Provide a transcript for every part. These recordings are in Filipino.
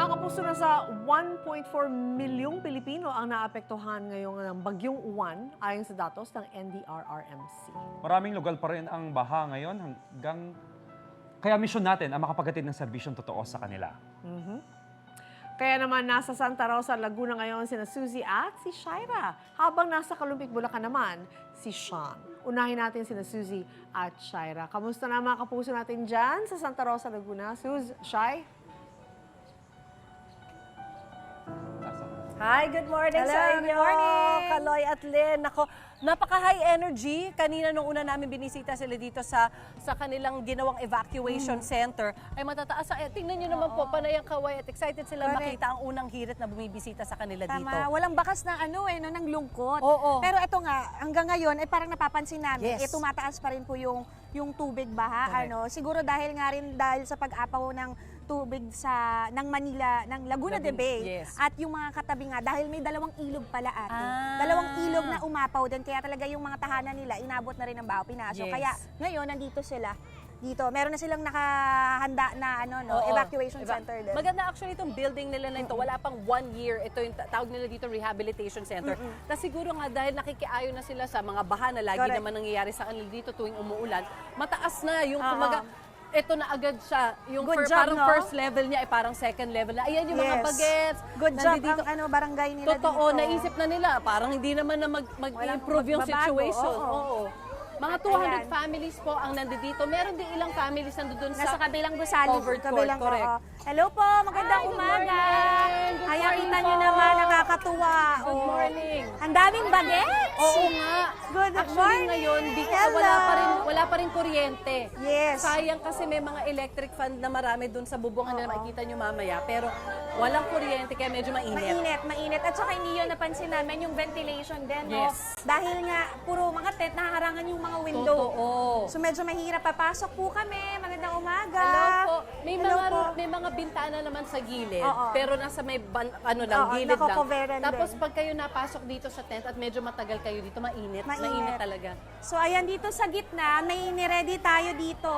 Mga kapuso, nasa 1.4 milyong Pilipino ang naapektuhan ngayong ng Bagyong Uwan ayon sa datos ng NDRRMC. Maraming lugar pa rin ang baha ngayon hanggang kaya misyon natin ang makapagatid ng serbisyong totoo sa kanila. Kaya naman nasa Santa Rosa, Laguna ngayon sina Suzy at si Shaira. Habang nasa Kalumpit, Bulacan naman si Sean. Unahin natin sina Suzy at Shaira. Kamusta na mga kapuso natin dyan sa Santa Rosa, Laguna? Shai? Hi, good morning sa inyo. Good morning. Kaloy at Lynn. Ako, napaka-high energy. Kanina nung una namin binisita sila dito sa kanilang ginawang evacuation center, ay matataas. Tingnan nyo naman po, panay ang kaway at excited sila makita ang unang hirit na bumibisita sa kanila dito. Walang bakas ng ng lungkot. Oo. Pero ito nga, hanggang ngayon, tumataas napapansin namin, Yes. tumataas pa rin po yung tubig baha. Correct. Siguro dahil sa pag-apaw ng tubig ng Manila, ng Laguna de Bay. Yes. At yung mga katabi nga, dahil may dalawang ilog pala ate. Ah. Dalawang ilog na umapaw din, kaya talaga yung mga tahanan nila, inabot na rin ng baho, pinasok. Yes. Kaya ngayon, nandito sila. Dito, meron na silang nakahanda na Oo. evacuation center din. Maganda actually itong building nila na ito. Wala pang 1 year. Ito yung tawag nila dito rehabilitation center. Tapos siguro nga dahil nakikiayo na sila sa mga baha na lagi Correct. naman nangyayari sa kanila dito tuwing umuulan, mataas na yung Oo. kumaga. Ito na agad siya. Yung Good job, parang no? first level niya ay parang second level na. Ayan yung mga Yes. bagets. Good job Nandito- ang barangay nila Totoo, dito. naisip na nila. Parang hindi naman na mag-improve yung magbabago, situation. oo. Oo. Mga At 200 ayan. families po ang nandito. Meron din ilang families nandun Nasa sa kabilang gusali. covered court. Kabilang, Correct. oo. Hello po, magandang Hi, good umaga. morning. Good Kaya morning kita nyo po. naman, nakakatuwa. Good Oo. morning. Ang daming bagets. Oo nga. Good Actually morning. ngayon, Hello. wala pa rin kuryente. Yes. Sayang kasi may mga electric fan na marami dun sa bubungan na makikita nyo mamaya. Pero walang kuryente kaya medyo mainit. Mainit. At saka hindi yun napansin namin yung ventilation din, no? Yes. Dahil nga, puro mga tent, nakaharangan yung mga window. Totoo. So medyo mahirap. Papasok po kami. Magandang umaga. Hello po. Hello po. May mga bintana naman sa gilid, Oo. pero nasa may Oo, gilid lang. nakakoveran Tapos din. pag kayo napasok dito sa tent at medyo matagal kayo dito, mainit. Mainit talaga. So ayan, dito sa gitna, may niready tayo dito.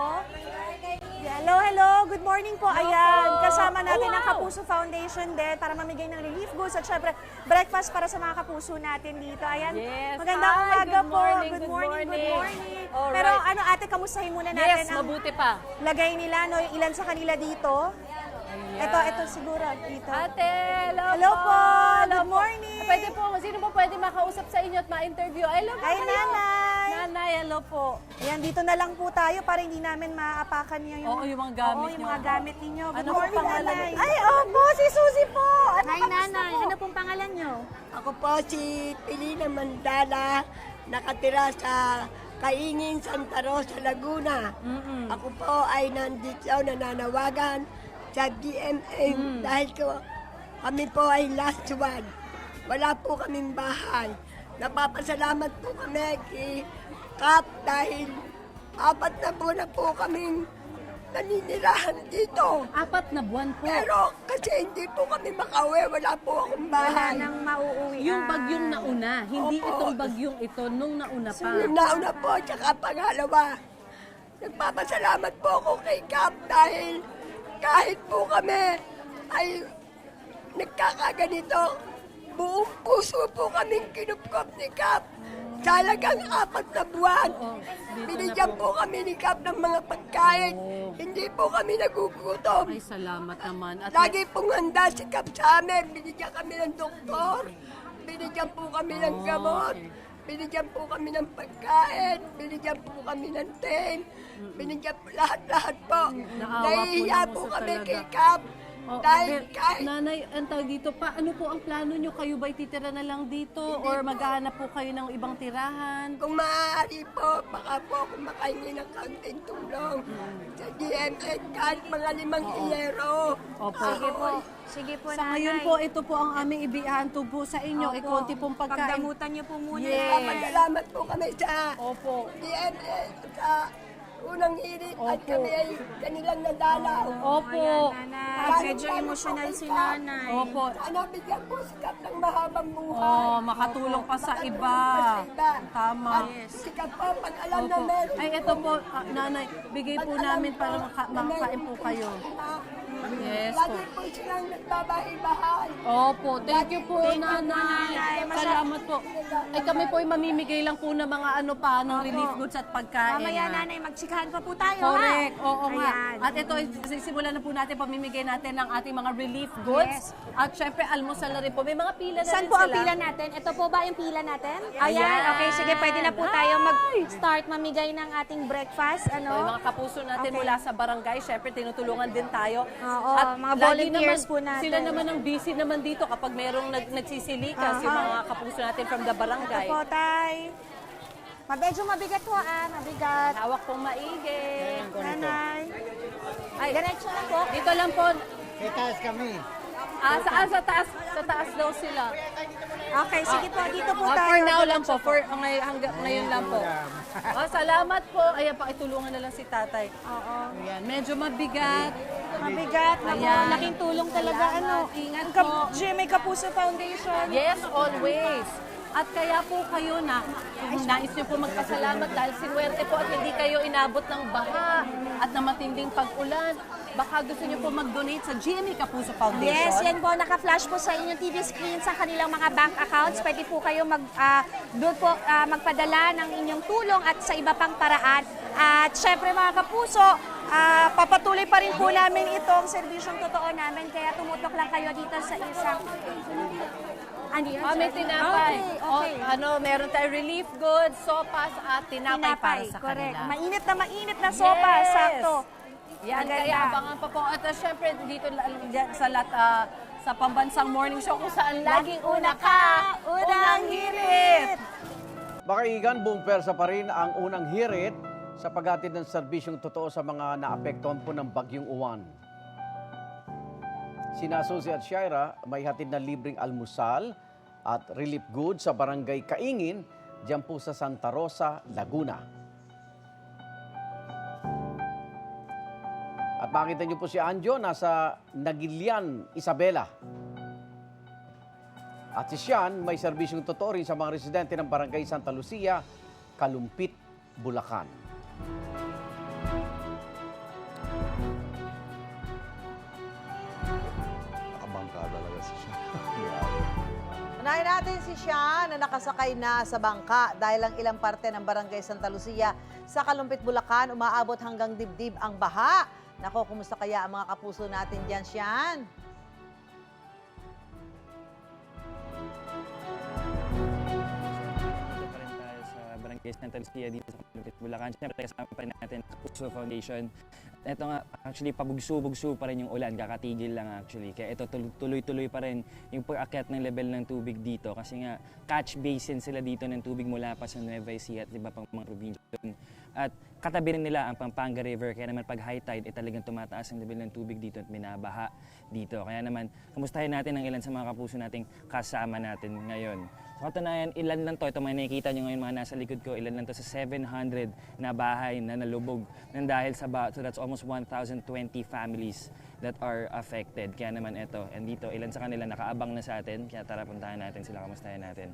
Hello, good morning po. Ayan, po. kasama natin Oh, ang wow. Kapuso Foundation din para mamigay ng relief goods at syempre breakfast para sa mga kapuso natin dito. Ayan, Yes. magandang Hi, umaga good po. morning, Good good morning, good morning. morning. Alright. Pero ate, kamustahin muna natin Yes, ang mabuti pa. lagay nila, no, yung ilan sa kanila dito. Ito siguro, dito. Ate, Hello po, Hello good po. morning. Pwede po, sino po pwede makausap sa inyo at ma-interview? Hello po Hi, kayo. nanay. Nanay, hello po. Ayan, dito na lang po tayo para hindi namin maapakan yung Oo, yung mga gamit yung nyo. mga gamit ninyo. Good Ano pong morning, pangalan nanay. niyo? Ay, opo, si Suzy po. Ano, Hi, kamusta nanay. po? Ano pong pangalan nyo? Ako po si Pilina Mandala, nakatira sa Kaingin, Santa Rosa, Laguna. Ako po ay nandito nananawagan sa DMA dahil kami po ay last one. Wala po kaming bahay. Napapasalamat po kami kay Kap dahil 4 na buwan na po kaming naninirahan dito. 4 na buwan po. Pero kasi hindi po kami makauwi, wala po akong Wala bahay. nang mauuwi. Yung bagyong nauna, hindi Opo. itong bagyong ito, nung nauna pa. Yung nauna po, tsaka pangalawa. Nagpapasalamat po ako kay Kap dahil kahit po kami ay nagkakaganito, buong puso po kaming kinupkop ni Kap. Talagang 4 na buwan. Binigyan po kami ni Kap ng mga pagkain. Hindi po kami nagugutom. Ay, salamat naman. At Lagi pong handa si Kap sa amin. Binigyan kami ng doktor. Binigyan po kami ng gamot. Binigyan po kami ng pagkain. Binigyan po kami ng tent. Binigyan po lahat-lahat po. Naawa po Nahihiya naman po sa kami talaga. kay Kap. Dahil kahit Nanay, ang tawag dito pa, ano po ang plano nyo? Kayo ba'y titira na lang dito? Or maghahanap po kayo ng ibang tirahan? kung maaari po, baka po ako makahingi ng kaunting tulong sa DMA kahit mga 5 iyero. Opo. Sige po. Sige po, Sa nanay. ngayon po, ito po ang aming ibihantog po sa inyo. Opo. Ikonti pong pagkain. Pagdamutan niyo po muna. Yes. Pasalamat po kami sa Opo. DMA sa unang hirit at Opo. kami ay kanilang nadalaw. Opo. Nanay, medyo emotional si nanay. Opo. Sana bigyan po si Kap ng mahabang buhay. Oh, makatulong pa sa iba. Tama. At si Kap po, pag alam na Opo. meron Ay, ito po, nanay, bigay po namin para makakain po kayo. Yes po. Lagi po silang nagbabahay-bahay. Opo, thank you po, nanay. Nanay. Salamat po. Ay kami po ay mamimigay lang po ng mga ano pa, ng relief goods at pagkain. Mamaya, ha? nanay, magtsikahan pa po tayo, Correct, ha? oo nga. Ayan. At ito, sisimulan na po natin, pamimigay natin ng ating mga relief goods. Yes. At syempre, almusal na rin po. May mga pila na Saan rin po ang sila. pila natin? Ito po ba yung pila natin? Ayan. Okay, sige, pwede na po tayo mag-start mamigay ng ating breakfast. So, yung Ano? mga kapuso natin Okay. mula sa barangay, syempre tinutulungan din tayo. Oo, mga lagi volunteers naman, po natin. Sila naman ang busy naman dito kapag merong nagsisilikas, yung mga kapuso natin from the barangay. Ito po, tay. Medyo mabigat po, mabigat. Hawak pong maigi. Nanay. Ay, Diretso na po. dito lang po. Itaas kami. Saan? Sa taas. Sa taas daw sila. Okay, sige po, dito po tayo. For now lang po. Ngayon lang po. Salamat po. Ayan, pakitulungan na lang si tatay. Oo. Ayan, medyo mabigat. Mabigat. Naku, Ayan. laking tulong talaga. Ano? Ingat Ang po. GMA Kapuso Foundation. Yes, always. At kaya po kayo na, kung nais nyo po magpasalamat dahil sinuwerte po at hindi kayo inabot ng baha at ng matinding pag-ulan, baka gusto nyo po mag-donate sa GMA Kapuso Foundation. Yes, yan po. Naka-flash po sa inyong TV screen sa kanilang mga bank accounts. Pwede po kayo doon po magpadala ng inyong tulong at sa iba pang paraan. At syempre mga kapuso, papatuloy pa rin po namin itong serbisyong totoo namin. Kaya tumutok lang kayo dito sa isang... Ano yun? May tinapay. Okay, okay. Meron tayo relief goods, sopas at tinapay, para sa correct. kanila. Mainit na sopa, Yes. sakto. Yan, Maganda. kaya abangan pa po. At syempre, dito dyan sa pambansang morning show kung saan laging una ka, unang hirit. Makaigan, buong persa pa rin ang unang hirit sa paghatid ng serbisyong totoo sa mga naapektuhan po ng Bagyong Uwan. Sina Susie at Shaira may hatid na libreng almusal at relief goods sa barangay Kaingin, diyan po sa Santa Rosa, Laguna. At makita niyo po si Anjo, nasa Nagilian, Isabela. At si Sian, may serbisyong totoo rin sa mga residente ng barangay Santa Lucia, Kalumpit, Bulacan. Nakabangka talaga si siya. Unahin natin si Sian na nakasakay na sa bangka dahil ang ilang parte ng barangay Santa Lucia sa Kalumpit, Bulacan, umaabot hanggang dibdib ang baha. Nako, kumusta kaya ang mga kapuso natin dyan, Sian? Dito pa rin tayo sa Barangay Santa Lucia dito sa Kalumpit, Bulacan. Siyempre, kasama pa rin natin ang Puso Foundation. Ito nga, actually, pabugso-bugso pa rin yung ulan, kakatigil lang actually. Kaya ito, tuloy-tuloy pa rin yung pag-akyat ng level ng tubig dito. Kasi nga, catch basin sila dito ng tubig mula pa sa Nueva Ecija at iba pang mga probinsya. At katabi rin nila ang Pampanga River. Kaya naman pag high tide, talagang tumataas ang level ng tubig dito at binabaha dito. Kaya naman, kamustahin natin ang ilan sa mga kapuso nating kasama natin ngayon. So katunayan, ilan lang to, ito mga nakikita nyo ngayon mga nasa likod ko, ilan lang to sa 700 na bahay na nalubog ng dahil sa baha. So that's almost 1,020 families that are affected. Kaya naman ito, and dito, ilan sa kanila nakaabang na sa atin. Kaya tara, puntahan natin sila, kamustahin natin.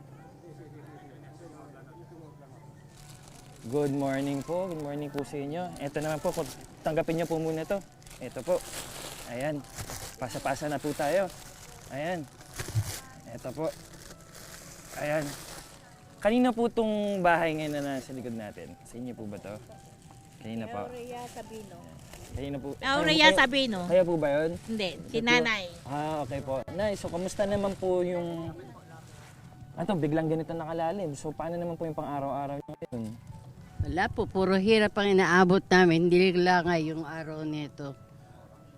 Good morning po. Good morning po sa inyo. Ito naman po, tanggapin niyo po muna to. Ito po. Ayan. Pasa-pasa na po tayo. Ayan. Ito po. Ayan. Kanina po itong bahay ngayon na nasa likod natin. Sa inyo po ba to? Kanina po. Aurea Sabino. Kanina po. Aurea Sabino. Kaya po ba yun? Hindi, si nanay. Okay po. Nice. So, kamusta naman po yung... biglang ganito nakalalim. So, paano naman po yung pang-araw-araw nyo ngayon? Wala po, puro hirap ang inaabot namin. Hindi lang ngayong araw nito.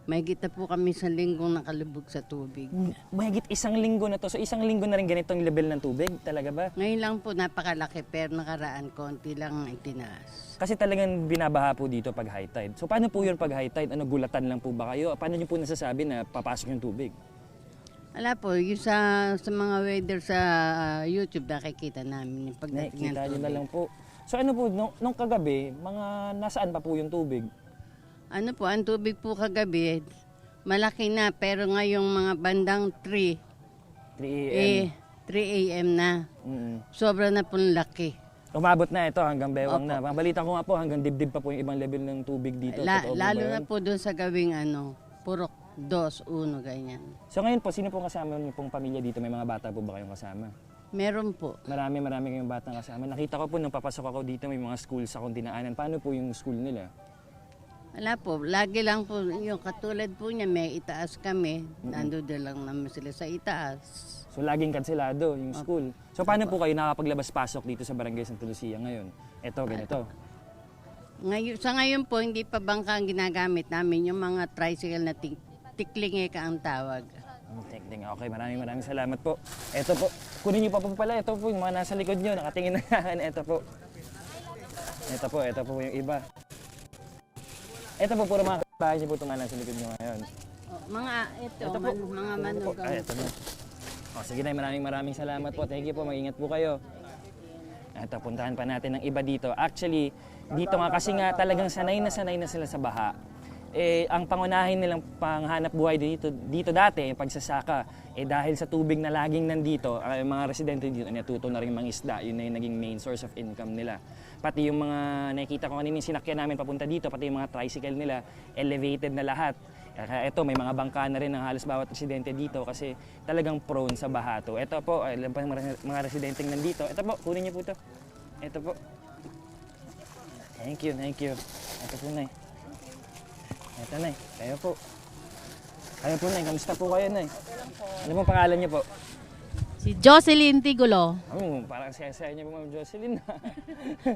May kita po kami sa linggong nakalubog sa tubig. Mahigit isang linggo na to. So, isang linggo na rin ganitong level ng tubig? Talaga ba? Ngayon lang po napakalaki pero nakaraan konti lang ang itinaas. Kasi talagang binabaha po dito pag high tide. So, paano po yun pag high tide? Gulatan lang po ba kayo? Paano nyo po nasasabi na papasok yung tubig? Wala po, yung sa mga weather sa YouTube nakikita namin yung pagdating ng Nakikita nyo tubig. na lang po. So, ano po, nung kagabi, mga nasaan pa po yung tubig? Ano po, ang tubig po kagabi, malaki na pero ngayong mga bandang 3 3 a.m. 3 a.m. na. Mm-mm. Sobra na pong laki. Umabot na ito hanggang bewang Opo. na. Ang balita ko nga po, hanggang dibdib pa po yung ibang level ng tubig dito. Totoo ba Lalo yun? na po doon sa gawing purok 2, 1, ganyan. So ngayon po, sino pong kasama niyo pong pamilya dito? May mga bata po ba kayong kasama? Meron po. Marami kayong batang kasama. Nakita ko po nung papasok ako dito, may mga schools akong dinaanan. Paano po yung school nila? Wala po, lagi lang po, yung katulad po niya, may itaas kami. Nandun lang naman sila sa itaas. So laging kanselado yung school. So paano po kayo nakapaglabas-pasok dito sa Barangay Santa Lucia ngayon? Ito, ganito. Sa ngayon po, hindi pa bangka ang ginagamit namin, yung mga tricycle na tiklingeka ang tawag. Tingting. Okay, maraming salamat po. Ito po, kunin niyo pa po pala. Ito po yung mga nasa likod niyo, nakatingin na yan. Ito po. Ito po yung iba. Ito po, puro mga kapitbahay niyo po itong nasa likod niyo ngayon. Ito po. Mga manugang. Ito po. Sige na, maraming salamat po. Thank you po, mag-ingat po kayo. Ito, puntahan pa natin ng iba dito. Actually, dito nga kasi nga talagang sanay na sila sa baha. Ang pangunahin nilang panghanap buhay dito dati, yung pagsasaka, dahil sa tubig na laging nandito, ang mga residente dito natuto na rin mga isda, yun na yung naging main source of income nila. Pati yung mga nakikita ko kanina yung sinakyan namin papunta dito, pati yung mga tricycle nila, elevated na lahat. Kaya ito, may mga bangka na rin ng halos bawat residente dito kasi talagang prone sa baha to. Ito po, ilan pa mga residente nandito. Ito po, kunin niyo po ito. Ito po. Thank you. Ito po, Nay. Ito, Nay. Kayo po. Nay. Kamusta po kayo, Nay? Ano pong pangalan niyo po? Si Jocelyn Tigulo. Parang saya-saya niyo po, Ma'am Jocelyn.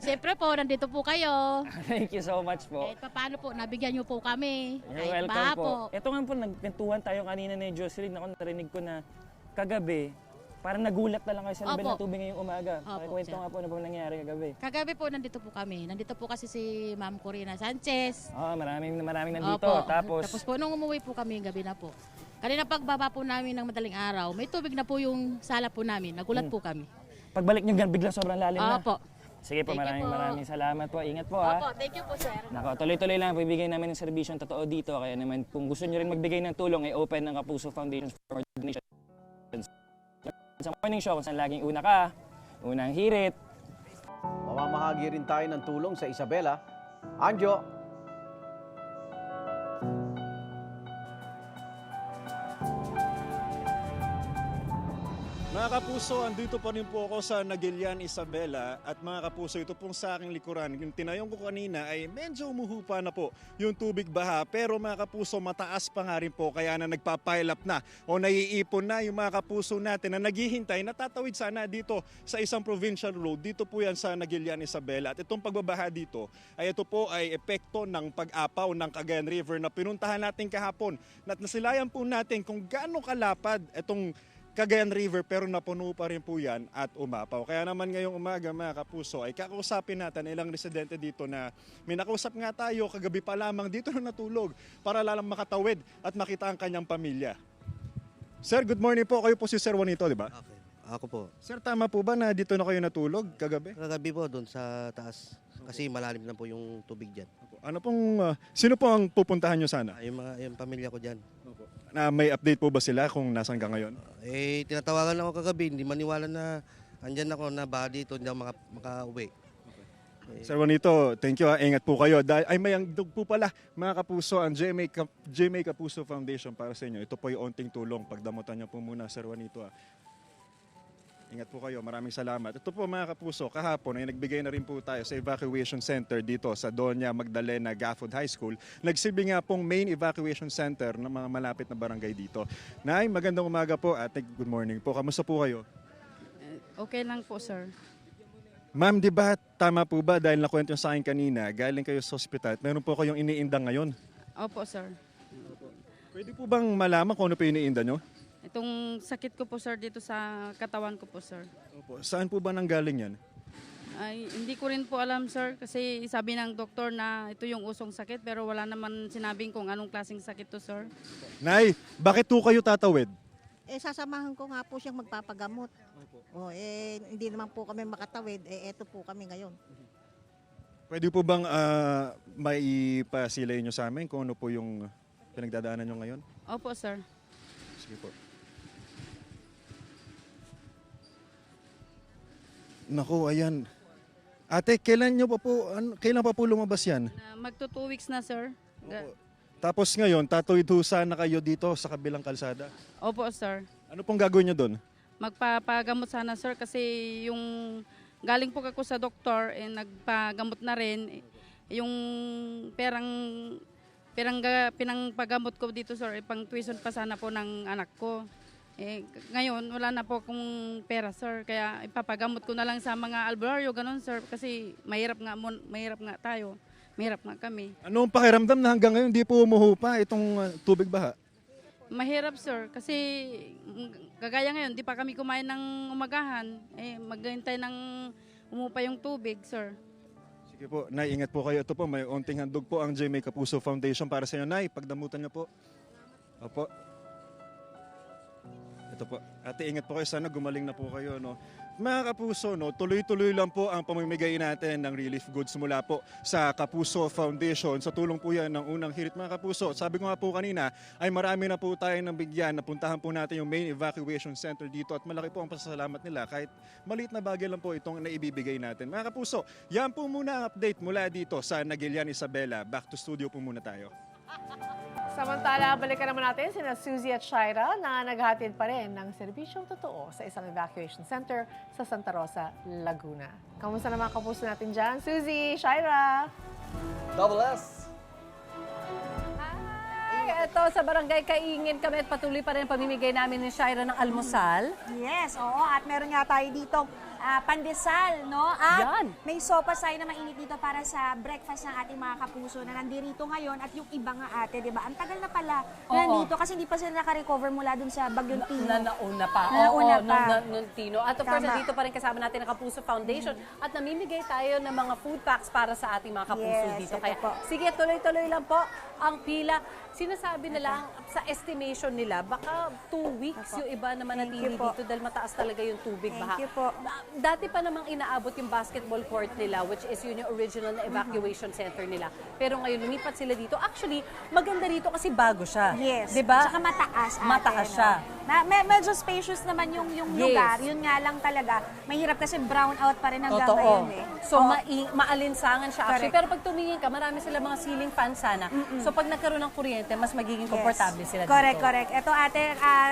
Siyempre po, nandito po kayo. Thank you so much po. Kahit paano po, nabigyan niyo po kami. You're Kahit welcome baha po. Ito nga po, nagkwentuhan tayo kanina ni Jocelyn. Ako narinig ko na kagabi, parang nagulat na lang kayo sa level Opo. ng tubig ngayong umaga. Opo, Pakikwento sir. nga po ano ba nangyari kagabi. Kagabi po, nandito po kami. Nandito po kasi si Ma'am Corina Sanchez. Maraming nandito. Opo. Tapos po, nung umuwi po kami, gabi na po. Kanina pagbaba po namin ng madaling araw, may tubig na po yung sala po namin. Nagulat po kami. pagbalik nyo bigla sobrang lalim na. Opo. Sige po, Thank you po. maraming salamat po. Ingat po ha. Opo, thank you po, sir. Nako, tuloy-tuloy lang bibigay namin ng serbisyon totoo dito. Kaya naman kung gusto nyo rin magbigay ng tulong, ay open ng Kapuso Foundation for Donations. Sa morning show, kung saan laging una ka, unang hirit. Mamamahagi rin tayo ng tulong sa Isabela. Anjo, mga kapuso, andito pa rin po ako sa Nagilian, Isabela. At mga kapuso, ito pong sa aking likuran. Yung tinayong ko kanina ay medyo umuhupa na po yung tubig baha. Pero mga kapuso, mataas pa nga rin po. Kaya na nagpapile up na o naiipon na yung mga kapuso natin na naghihintay, natatawid sana dito sa isang provincial road. Dito po yan sa Nagilian, Isabela. At itong pagbabaha dito, ay ito po ay epekto ng pag-apaw ng Cagayan River na pinuntahan natin kahapon. At nasilayan po natin kung gaano kalapad itong Cagayan River, pero napuno pa rin po yan at umapaw. Kaya naman ngayong umaga mga kapuso ay kakausapin natin ilang residente dito na may nakausap nga tayo kagabi pa lamang dito na natulog para lalang makatawid at makita ang kanyang pamilya. Sir, good morning po. Kayo po si Sir Juanito, di ba? Okay. Ako po. Sir, tama po ba na dito na kayo natulog kagabi? Kagabi po doon sa taas kasi malalim na po yung tubig dyan. Ano pong, sino po ang pupuntahan nyo sana? Yung pamilya ko dyan. Na may update po ba sila kung nasan ka ngayon? Tinatawagan ako kagabi, hindi maniwala na andyan ako na baka dito, hindi ako makauwi. Sir Juanito, thank you ha. Ingat po kayo. Ay may angdog po pala mga kapuso ang GMA Kapuso Foundation para sa inyo. Ito po yung onting tulong. Pagdamutan niyo po muna Sir Juanito ha. Ingat po kayo. Maraming salamat. Ito po mga kapuso, kahapon ay nagbigay na rin po tayo sa evacuation center dito sa Doña Magdalena Gafford High School. Nagsilbi nga pong main evacuation center ng mga malapit na barangay dito. Nay, magandang umaga po at good morning po. Kamusta po kayo? Okay lang po, sir. Ma'am, di ba tama po ba dahil nakwento nyo sa akin kanina, galing kayo sa ospital, meron po kayong iniindang ngayon? Opo, sir. Pwede po bang malaman kung ano po yung iniinda nyo? Itong sakit ko po, sir, dito sa katawan ko po, sir. Opo. Saan po ba nanggaling yan? Ay, hindi ko rin po alam, sir, kasi sabi ng doktor na ito yung usong sakit, pero wala naman sinabing kung anong klaseng sakit to, sir. Nay, bakit po kayo tatawid? Sasamahan ko nga po siyang magpapagamot. Hindi naman po kami makatawid, eto po kami ngayon. Pwede po bang maipasilay nyo sa amin kung ano po yung pinagdadaanan nyo ngayon? Opo, sir. Sige po. Naku, ayan. Ate, kailan pa po lumabas yan? Magto 2 weeks na, sir. Tapos ngayon, tatuwid ho sana kayo dito sa kabilang kalsada. Opo, sir. Ano pong gagawin nyo doon? Magpapagamot sana, sir, kasi yung galing po ako sa doktor, nagpagamot na rin. Yung pinangpagamot ko dito, sir, pang tuition pa sana po ng anak ko. Ngayon, wala na po akong pera, sir. Kaya ipapagamot ko na lang sa mga albularyo, ganun, sir. Kasi mahirap nga tayo. Mahirap nga kami. Ano ang pakiramdam na hanggang ngayon hindi po umuhupa itong tubig baha? Mahirap, sir. Kasi kagaya ngayon, di pa kami kumain ng umagahan. Maghintay ng umupa yung tubig, sir. Sige po, Nay, ingat po kayo. Ito po, may unting handog po ang Jamie Kapuso Foundation para sa inyo. Nay, pagdamutan niyo po. Opo. Ito po. Ate, ingat po kayo. Sana gumaling na po kayo, no? Mga Kapuso, no, tuloy-tuloy lang po ang pamimigay natin ng relief goods mula po sa Kapuso Foundation. Sa tulong po yan ng Unang Hirit, mga Kapuso. Sabi ko nga po kanina, ay marami na po tayo ng bigyan. Napuntahan po natin yung main evacuation center dito at malaki po ang pasasalamat nila. Kahit maliit na bagay lang po itong naibibigay natin. Mga Kapuso, yan po muna ang update mula dito sa Nagilian, Isabela. Back to studio po muna tayo. Samantala, balikan naman natin sina Suzy at Shaira na naghatid pa rin ng serbisyong totoo sa isang evacuation center sa Santa Rosa, Laguna. Kamusta naman kapuso natin dyan? Suzy, Shaira! Double S! Ay, ito sa Barangay Kaingin kami at patuloy pa rin ang pamimigay namin ni Shaira ng almusal. Yes, oo. At meron nga tayo dito pandesal, no? At Yan. may sopas tayo na mainit dito para sa breakfast ng ating mga kapuso na nandirito ngayon. At yung iba nga ate, di ba? Ang tagal na pala nandito kasi hindi pa sila naka-recover mula dun sa Bagyong Tino. Nauna pa. Nauna pa. Nung Tino. At of course, Tama. nandito pa rin kasama natin ang Kapuso Foundation. At namimigay tayo ng mga food packs para sa ating mga kapuso Yes, dito. ito Kaya po. sige, tuloy-tuloy lang po ang pila. Sinasabi nila sa estimation nila, baka 2 weeks yung iba naman Thank natili you po. dito dahil mataas talaga yung tubig baha. Thank you po. Dati pa namang inaabot yung basketball court nila, which is yun yung original na evacuation center nila. Pero ngayon, lumipat sila dito. Actually, maganda rito kasi bago siya. Yes. Diba? Tsaka mataas ate. Mataas siya. Medyo spacious naman yung Yes. lugar. Yun nga lang talaga. Mahirap kasi brown out pa rin hanggang Totoo. ngayon eh. So, Oo. maalinsangan siya actually. Correct. Pero pag tumingin ka, marami sila mga ceiling fan sana. So, pag nagkaroon ng kuryente, mas magiging komportable sila Correct, dito. correct. Ito ate,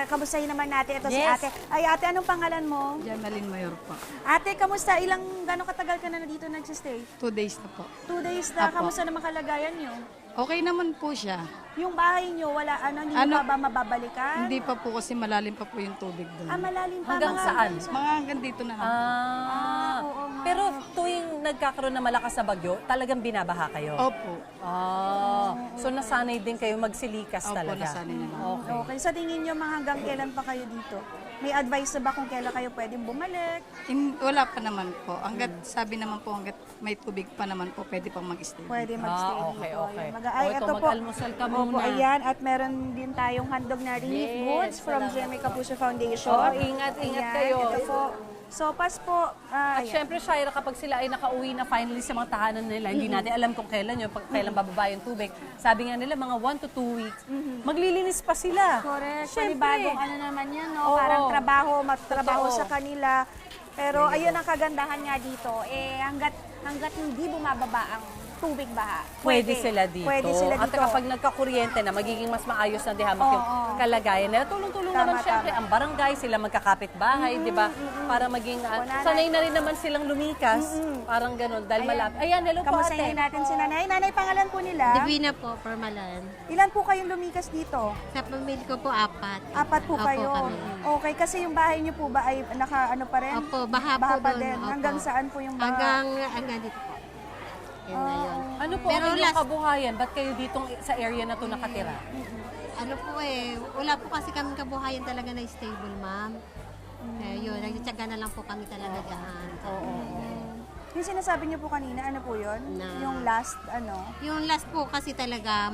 kamustahin naman natin. Ito si Yes. ate. Ay ate, anong pangalan mo? Jamalin Mayor po. Ate, kamusta? Gano'ng katagal ka na dito nagsistay? 2 days na po. 2 days na. Apo. Kamusta naman kalagayan nyo? Okay naman po siya. Yung bahay nyo, hindi nyo pa ba mababalikan? Hindi pa po kasi malalim pa po yung tubig doon. Malalim pa. Hanggang mga saan? Mga hanggang dito na lang. oo nga. Pero tuwing nagkakaroon ng malakas na bagyo, talagang binabaha kayo? Opo. So, nasanay din kayo magsilikas Opo, talaga? nasanay na. Okay. Okay, sa tingin nyo mga hanggang kailan pa kayo dito? May advice na ba kung kailan kayo pwedeng bumalik? Wala pa naman po. Sabi naman po, hanggat may tubig pa naman po, pwede pang mag-stay. Pwede magstay okay, dito. okay. Ayan. Ay, O, ito, ito po. mag-almusal ka Opo, muna. ayan. At meron din tayong handog na relief Yes, goods from salamat Jamie po. Kapuso Foundation. Oo, ingat Ayan, kayo. Ito po. Sopas po. At Ayan. syempre, Shaira, kapag sila ay nakauwi na finally sa mga tahanan nila, hindi natin alam kung kailan yun, kailan bababa yung tubig. Sabi nga nila, mga 1 to 2 weeks, maglilinis pa sila. Correct. Syempre. Panibagong ano naman yan, no? Oo. Parang magtrabaho Totoo. sa kanila. Pero ayun ang kagandahan nga dito. Hanggat hindi bumababa ang tubig baha. Pwede sila dito. Pwede sila At dito. kapag nagkakuryente na, magiging mas maayos na dihamak yung Oo. kalagayan nila. Tulong-tulong Tama, naman syempre ang barangay, sila magkakapit-bahay, di ba? Para maging, nanay. sanay na rin naman silang lumikas. Parang ganun, dahil malapit. Ayan, hello po ate. Kamustahin natin si nanay. Nanay, pangalan po nila? Divina po, Permalan. Ilan po kayong lumikas dito? Sa pamilya ko po, 4. 4 po Opo, kayo. kami. Okay, kasi yung bahay niyo po ba ay naka-ano pa rin? Opo, baha po pa doon. din. Opo. Hanggang saan po yung baha? Hanggang dito po. Yun na yun. Ano po Pero ang inyong last- kabuhayan? Ba't kayo ditong sa area na to nakatira? Ano po wala po kasi kami kabuhayan talaga na stable, ma'am. Yun, nagtsatsaga na lang po kami talaga dyan. Yung sinasabi niyo po kanina, ano po yun? Na- Yung last, Yung last po kasi talaga,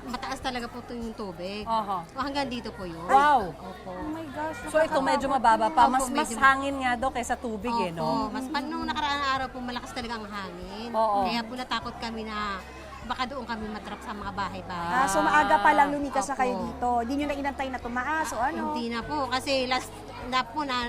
mataas talaga po yung tubig. Aha. O hanggang dito po yun. Wow! Opo. Oh my gosh. So ito medyo mababa pa. Opo, Mas medyo- hangin nga daw kaysa tubig eh, no? Opo, mas nung nakaraang araw po, malakas talaga ang hangin. Oo. Kaya po natakot kami na baka doon kami matrap sa mga bahay-bahay. So maaga pa lang lumikas na Opo. kayo dito. Hindi nyo na inantay na tumaas o ano? Hindi na po, kasi last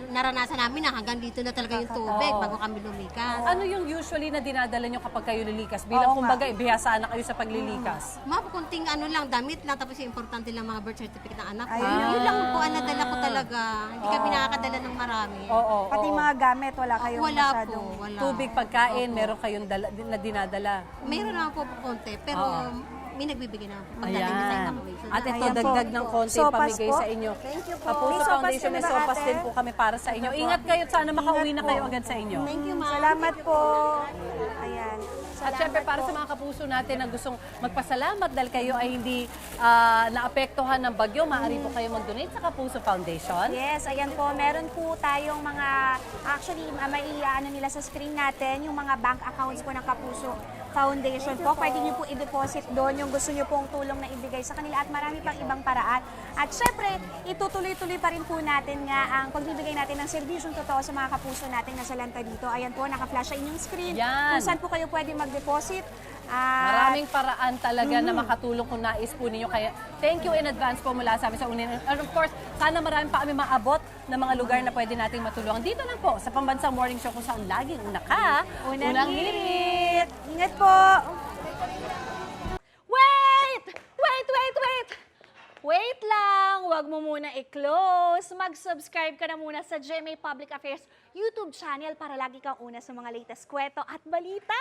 naranasan namin na hanggang dito na talaga yung tubig Oo. bago kami lumikas. Ano yung usually na dinadala nyo kapag kayo lilikas? Bilang kumbaga, bihasaan na kayo sa paglilikas. Ma'am, kunting damit lang, tapos yung importante lang mga birth certificate ng anak ko. Ayun. Yun lang po ang nadala ko talaga. Hindi kami nakakadala ng marami. Pati mga gamit, wala kayong Wala po, wala. Tubig, pagkain, meron kayong na dinadala. Mayroon naman po konti, pero may nagbibigay na po. Ayan. At ito, Ayan po. dagdag ng konti Sopas pamigay po. sa inyo. Thank you po. Kapuso May sopas Foundation, ka may na ba, sopas ate? din po kami para sa inyo. Ingat kayo at sana makauwi na po. kayo agad sa inyo. Thank you, ma'am. Salamat po. Ayan. At syempre para sa mga kapuso natin na gustong magpasalamat dahil kayo ay hindi naapektuhan ng bagyo, maaari po kayo mag-donate sa Kapuso Foundation. Yes, ayan po. Meron po tayong mga, actually, may nila sa screen natin, yung mga bank accounts po ng Kapuso Foundation po. Pwede niyo po i-deposit doon yung gusto niyo pong tulong na ibigay sa kanila at marami pang ibang paraan. At syempre, itutuloy-tuloy pa rin po natin nga ang pagbibigay natin ng serbisyong totoo sa mga kapuso natin na salanta dito. Ayan po, naka-flash sa inyong screen. Yan. Kung saan po kayo pwede mag-deposit. Maraming paraan talaga na makatulong kung nais po ninyo. Kaya thank you in advance po mula sa amin sa Unang. And of course, sana marami pa kami maabot na mga lugar na pwede nating matulungan. Dito lang po sa Pambansang Morning Show kung saan laging una ka. Unang hirit! Ingat po! Wait! Wait lang! Huwag mo muna i-close. Mag-subscribe ka na muna sa GMA Public Affairs YouTube channel para lagi kang una sa mga latest kwento at balita.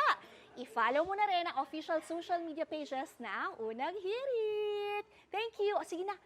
I-follow mo na rin ang official social media pages ng Unang Hirit. Thank you. O sige na,